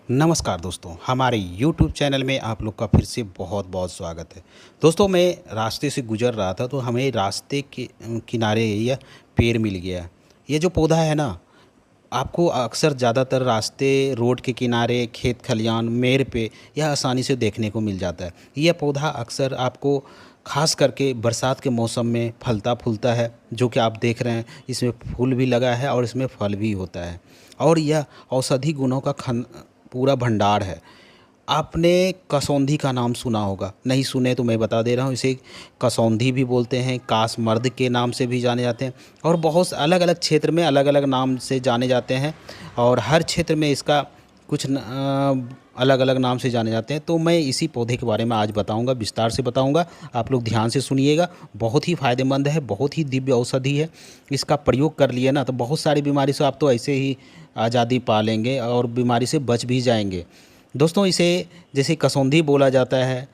नमस्कार दोस्तों, हमारे YouTube चैनल में आप लोग का फिर से बहुत बहुत स्वागत है। दोस्तों, मैं रास्ते से गुज़र रहा था तो हमें रास्ते के किनारे यह पेड़ मिल गया। ये जो पौधा है ना, आपको अक्सर ज़्यादातर रास्ते, रोड के किनारे, खेत खलियान, मेड़ पे यह आसानी से देखने को मिल जाता है। यह पौधा अक्सर आपको ख़ास करके बरसात के मौसम में फलता फूलता है, जो कि आप देख रहे हैं। इसमें फूल भी लगा है और इसमें फल भी होता है और यह औषधि गुणों का पूरा भंडार है। आपने कसौंधी का नाम सुना होगा, नहीं सुने तो मैं बता दे रहा हूँ। इसे कसौंधी भी बोलते हैं, कासमर्द के नाम से भी जाने जाते हैं और बहुत अलग अलग क्षेत्र में अलग अलग नाम से जाने जाते हैं और हर क्षेत्र में इसका कुछ अलग अलग नाम से जाने जाते हैं। तो मैं इसी पौधे के बारे में आज बताऊंगा, विस्तार से बताऊंगा। आप लोग ध्यान से सुनिएगा। बहुत ही फ़ायदेमंद है, बहुत ही दिव्य औषधि है। इसका प्रयोग कर लिए ना तो बहुत सारी बीमारी से आप तो ऐसे ही आज़ादी पा लेंगे और बीमारी से बच भी जाएंगे। दोस्तों, इसे जैसे कसौंधी बोला जाता है,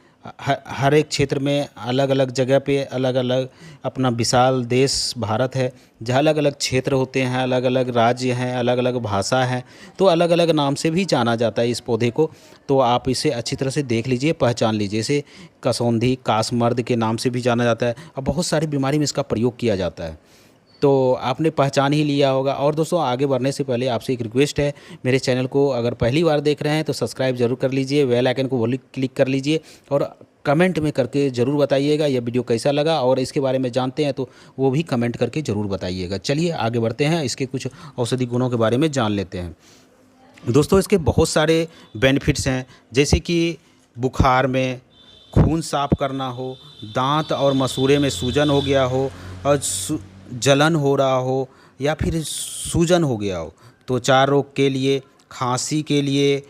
हर एक क्षेत्र में अलग अलग जगह पे अलग अलग अपना विशाल देश भारत है, जहाँ अलग अलग क्षेत्र होते हैं, अलग अलग राज्य हैं, अलग अलग भाषा है, तो अलग अलग नाम से भी जाना जाता है इस पौधे को। तो आप इसे अच्छी तरह से देख लीजिए, पहचान लीजिए। इसे कसौंधी, कासमर्द के नाम से भी जाना जाता है और बहुत सारी बीमारी में इसका प्रयोग किया जाता है। तो आपने पहचान ही लिया होगा। और दोस्तों, आगे बढ़ने से पहले आपसे एक रिक्वेस्ट है, मेरे चैनल को अगर पहली बार देख रहे हैं तो सब्सक्राइब जरूर कर लीजिए, बेल आइकन को वो क्लिक कर लीजिए और कमेंट में करके ज़रूर बताइएगा यह वीडियो कैसा लगा, और इसके बारे में जानते हैं तो वो भी कमेंट करके ज़रूर बताइएगा। चलिए आगे बढ़ते हैं, इसके कुछ औषधि गुणों के बारे में जान लेते हैं। दोस्तों, इसके बहुत सारे बेनिफिट्स हैं, जैसे कि बुखार में, खून साफ करना हो, दांत और मसूड़े में सूजन हो गया हो और जलन हो रहा हो या फिर सूजन हो गया हो, त्वचा रोग के लिए, खांसी के लिए,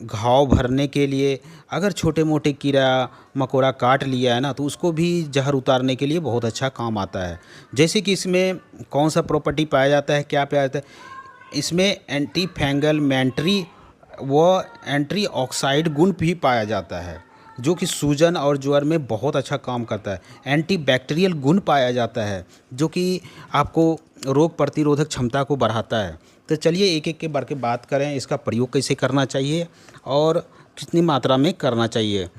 घाव भरने के लिए, अगर छोटे मोटे कीड़ा मकोड़ा काट लिया है ना तो उसको भी जहर उतारने के लिए बहुत अच्छा काम आता है। जैसे कि इसमें कौन सा प्रॉपर्टी पाया जाता है, क्या पाया जाता है, इसमें एंटी फंगल, मैंट्री व एंटी ऑक्साइड गुण भी पाया जाता है, जो कि सूजन और ज्वर में बहुत अच्छा काम करता है। एंटी बैक्टीरियल गुण पाया जाता है, जो कि आपको रोग प्रतिरोधक क्षमता को बढ़ाता है। तो चलिए एक एक के बारे में बात करें, इसका प्रयोग कैसे करना चाहिए और कितनी मात्रा में करना चाहिए।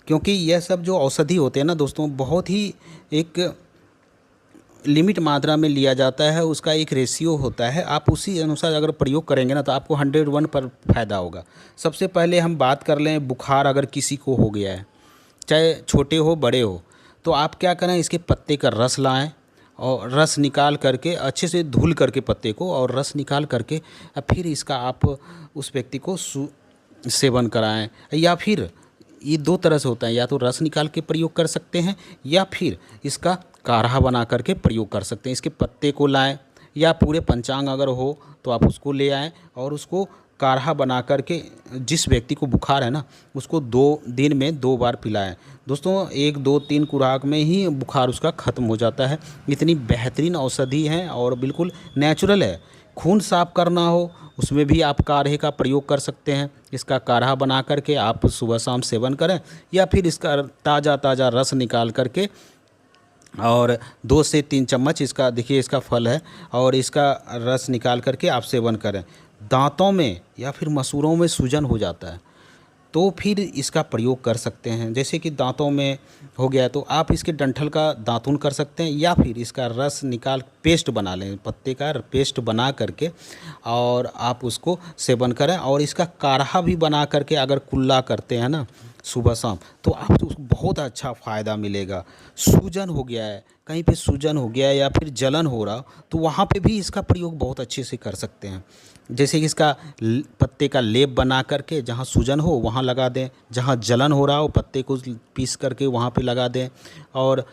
क्योंकि यह सब जो औषधि होते हैं ना दोस्तों, बहुत ही एक लिमिट मात्रा में लिया जाता है, उसका एक रेशियो होता है। आप उसी अनुसार अगर प्रयोग करेंगे ना तो आपको 101 पर फ़ायदा होगा। सबसे पहले हम बात कर लें, बुखार अगर किसी को हो गया है, चाहे छोटे हो बड़े हो, तो आप क्या करें, इसके पत्ते का रस लाएं और रस निकाल करके अच्छे से धुल करके पत्ते को और रस निकाल करके फिर इसका आप उस व्यक्ति को सेवन कराएं। या फिर ये दो तरह से होता है, या तो रस निकाल के प्रयोग कर सकते हैं या फिर इसका काढ़ा बना करके प्रयोग कर सकते हैं। इसके पत्ते को लाएं या पूरे पंचांग अगर हो तो आप उसको ले आएं और उसको काढ़ा बना करके जिस व्यक्ति को बुखार है ना उसको 2 दिन में 2 बार पिलाएं। दोस्तों, 1 2 3 खुराक में ही बुखार उसका ख़त्म हो जाता है। इतनी बेहतरीन औषधि है और बिल्कुल नेचुरल है। खून साफ करना हो उसमें भी आप काढ़े का प्रयोग कर सकते हैं। इसका काढ़ा बना करके आप सुबह शाम सेवन करें या फिर इसका ताज़ा ताज़ा रस निकाल करके और 2 से 3 चम्मच इसका, देखिए इसका फल है, और इसका रस निकाल करके आप सेवन करें। दांतों में या फिर मसूड़ों में सूजन हो जाता है तो फिर इसका प्रयोग कर सकते हैं। जैसे कि दांतों में हो गया तो आप इसके डंठल का दातुन कर सकते हैं या फिर इसका रस निकाल पेस्ट बना लें, पत्ते का पेस्ट बना करके और आप उसको सेवन करें। और इसका काढ़ा भी बना करके अगर कुल्ला करते हैं ना सुबह शाम तो आपको बहुत अच्छा फ़ायदा मिलेगा। सूजन हो गया है, कहीं पे सूजन हो गया है या फिर जलन हो रहा तो वहाँ पे भी इसका प्रयोग बहुत अच्छे से कर सकते हैं। जैसे कि इसका पत्ते का लेप बना करके जहाँ सूजन हो वहाँ लगा दें, जहाँ जलन हो रहा हो पत्ते को पीस करके वहाँ पे लगा दें, और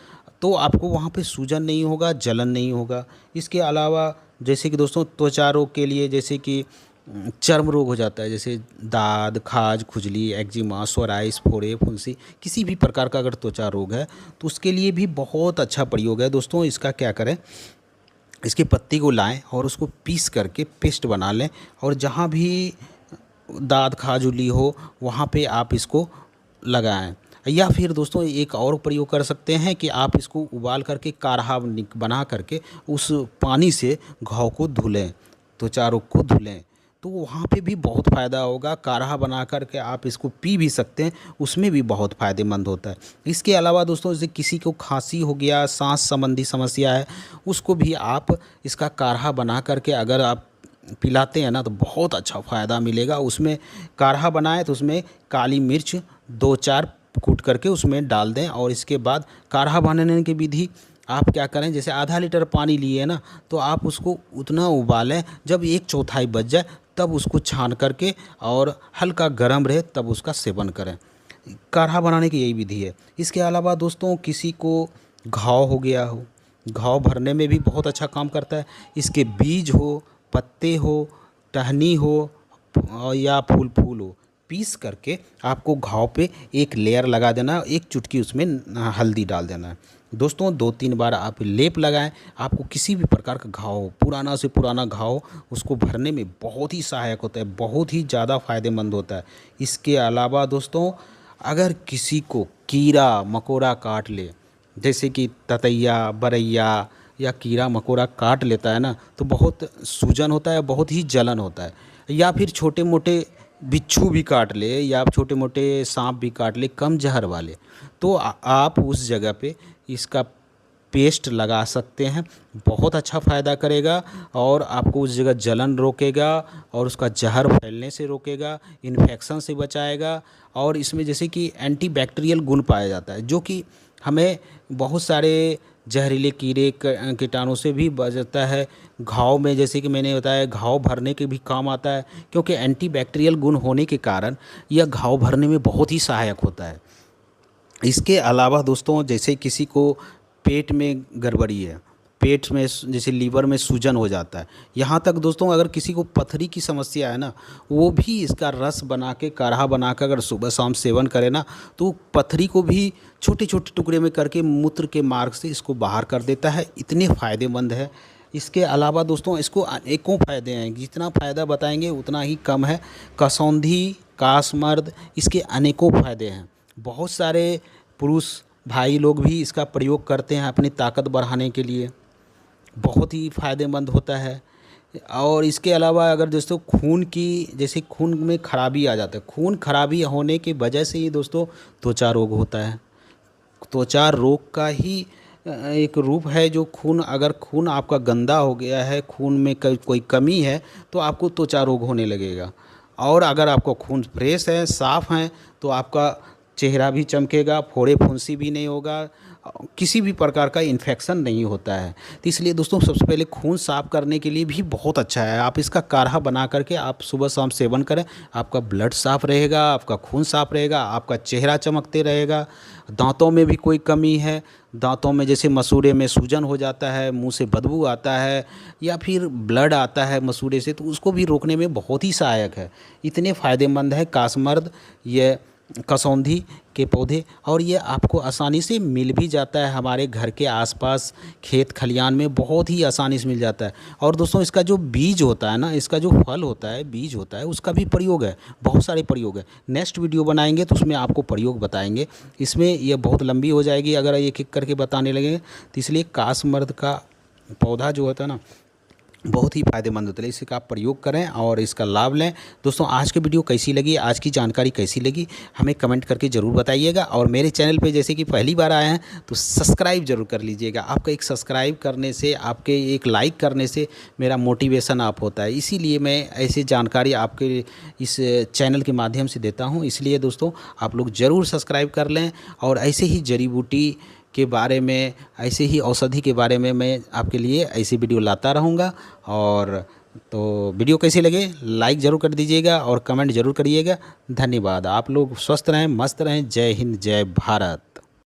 तो आपको वहाँ पे सूजन नहीं होगा, जलन नहीं होगा। इसके अलावा जैसे कि दोस्तों, त्वचा रोग के लिए, जैसे कि चर्म रोग हो जाता है, जैसे दाद, खाज, खुजली, एक्जिमा, सोराइस, फोड़े, फुंसी, किसी भी प्रकार का अगर त्वचा रोग है तो उसके लिए भी बहुत अच्छा प्रयोग है। दोस्तों, इसका क्या करें, इसके पत्ती को लाएं और उसको पीस करके पेस्ट बना लें और जहाँ भी दाद खाजुली हो वहाँ पे आप इसको लगाएं। या फिर दोस्तों, एक और प्रयोग कर सकते हैं कि आप इसको उबाल करके काढ़ा बना करके उस पानी से घाव को धुलें, त्वचा रोग को धुलें। तो वहाँ पे भी बहुत फ़ायदा होगा। काढ़ा बना कर के आप इसको पी भी सकते हैं, उसमें भी बहुत फ़ायदेमंद होता है। इसके अलावा दोस्तों जैसे किसी को खांसी हो गया, सांस संबंधी समस्या है, उसको भी आप इसका काढ़ा बना करके अगर आप पिलाते हैं ना तो बहुत अच्छा फ़ायदा मिलेगा। उसमें काढ़ा बनाएं तो उसमें काली मिर्च 2-4 कूट करके उसमें डाल दें, और इसके बाद काढ़ा बनाने की विधि आप क्या करें, जैसे आधा लीटर पानी लिए ना तो आप उसको उतना उबालें, जब 1/4 बच जाए तब उसको छान करके और हल्का गर्म रहे तब उसका सेवन करें। काढ़ा बनाने की यही विधि है। इसके अलावा दोस्तों किसी को घाव हो गया हो, घाव भरने में भी बहुत अच्छा काम करता है। इसके बीज हो, पत्ते हो, टहनी हो या फूल फूल हो, पीस करके आपको घाव पे एक लेयर लगा देना है, एक चुटकी उसमें हल्दी डाल देना है। दोस्तों 2-3 बार आप लेप लगाएं, आपको किसी भी प्रकार का घाव हो, पुराना से पुराना घाव हो, उसको भरने में बहुत ही सहायक होता है, बहुत ही ज़्यादा फ़ायदेमंद होता है। इसके अलावा दोस्तों अगर किसी को कीड़ा मकोड़ा काट ले, जैसे कि ततैया, बरैया या कीड़ा मकोड़ा काट लेता है ना, तो बहुत सूजन होता है, बहुत ही जलन होता है। या फिर छोटे मोटे बिच्छू भी काट ले या छोटे मोटे सांप भी काट ले कम जहर वाले, तो आप उस जगह पे इसका पेस्ट लगा सकते हैं, बहुत अच्छा फ़ायदा करेगा और आपको उस जगह जलन रोकेगा और उसका जहर फैलने से रोकेगा, इन्फेक्शन से बचाएगा। और इसमें जैसे कि एंटीबैक्टीरियल गुण पाया जाता है, जो कि हमें बहुत सारे जहरीले कीड़े कीटाणु से भी बचाता है। घाव में जैसे कि मैंने बताया घाव भरने के भी काम आता है, क्योंकि एंटीबैक्टीरियल गुण होने के कारण यह घाव भरने में बहुत ही सहायक होता है। इसके अलावा दोस्तों जैसे किसी को पेट में गड़बड़ी है, पेट में जैसे लीवर में सूजन हो जाता है, यहाँ तक दोस्तों अगर किसी को पथरी की समस्या है ना, वो भी इसका रस बना के काढ़ा बना कर अगर सुबह शाम सेवन करे ना, तो पथरी को भी छोटे छोटे टुकड़े में करके मूत्र के मार्ग से इसको बाहर कर देता है। इतने फ़ायदेमंद है। इसके अलावा दोस्तों इसको अनेकों फ़ायदे हैं, जितना फ़ायदा बताएंगे उतना ही कम है। कसौंधी, कासमर्द, इसके अनेकों फ़ायदे हैं। बहुत सारे पुरुष भाई लोग भी इसका प्रयोग करते हैं अपनी ताकत बढ़ाने के लिए, बहुत ही फ़ायदेमंद होता है। और इसके अलावा अगर दोस्तों खून की जैसे खून में खराबी आ जाता है, खून खराबी होने की वजह से ही दोस्तों त्वचा रोग होता है। त्वचा रोग का ही एक रूप है, जो खून अगर खून आपका गंदा हो गया है, खून में कोई कमी है तो आपको त्वचा रोग होने लगेगा। और अगर आपका खून फ्रेश है, साफ़ है, तो आपका चेहरा भी चमकेगा, फोड़े फुंसी भी नहीं होगा, किसी भी प्रकार का इन्फेक्शन नहीं होता है। तो इसलिए दोस्तों सबसे पहले खून साफ़ करने के लिए भी बहुत अच्छा है। आप इसका काढ़ा बना करके आप सुबह शाम सेवन करें, आपका ब्लड साफ़ रहेगा, आपका खून साफ़ रहेगा, आपका चेहरा चमकते रहेगा। दांतों में भी कोई कमी है, दांतों में जैसे मसूड़े में सूजन हो जाता है, मुंह से बदबू आता है या फिर ब्लड आता है मसूड़े से, तो उसको भी रोकने में बहुत ही सहायक है। इतने फ़ायदेमंद है कासमर्द, ये कसौंधी के पौधे, और ये आपको आसानी से मिल भी जाता है हमारे घर के आसपास, खेत खलियान में बहुत ही आसानी से मिल जाता है। और दोस्तों इसका जो बीज होता है ना, इसका जो फल होता है, बीज होता है, उसका भी प्रयोग है, बहुत सारे प्रयोग है। नेक्स्ट वीडियो बनाएंगे तो उसमें आपको प्रयोग बताएंगे। इसमें यह बहुत लंबी हो जाएगी अगर एक एक करके बताने लगे, तो इसलिए कासमर्द का पौधा जो होता है ना बहुत ही फ़ायदेमंद होता है, इसका आप प्रयोग करें और इसका लाभ लें। दोस्तों आज की वीडियो कैसी लगी, आज की जानकारी कैसी लगी, हमें कमेंट करके ज़रूर बताइएगा। और मेरे चैनल पे जैसे कि पहली बार आए हैं तो सब्सक्राइब ज़रूर कर लीजिएगा। आपका एक सब्सक्राइब करने से, आपके एक लाइक करने से मेरा मोटिवेशन आप होता है, इसीलिए मैं ऐसी जानकारी आपके इस चैनल के माध्यम से देता हूँ। इसलिए दोस्तों आप लोग ज़रूर सब्सक्राइब कर लें, और ऐसे ही जड़ी बूटी के बारे में, ऐसे ही औषधि के बारे में मैं आपके लिए ऐसी वीडियो लाता रहूँगा। और तो वीडियो कैसी लगे लाइक ज़रूर कर दीजिएगा और कमेंट ज़रूर करिएगा। धन्यवाद। आप लोग स्वस्थ रहें, मस्त रहें। जय हिंद, जय भारत।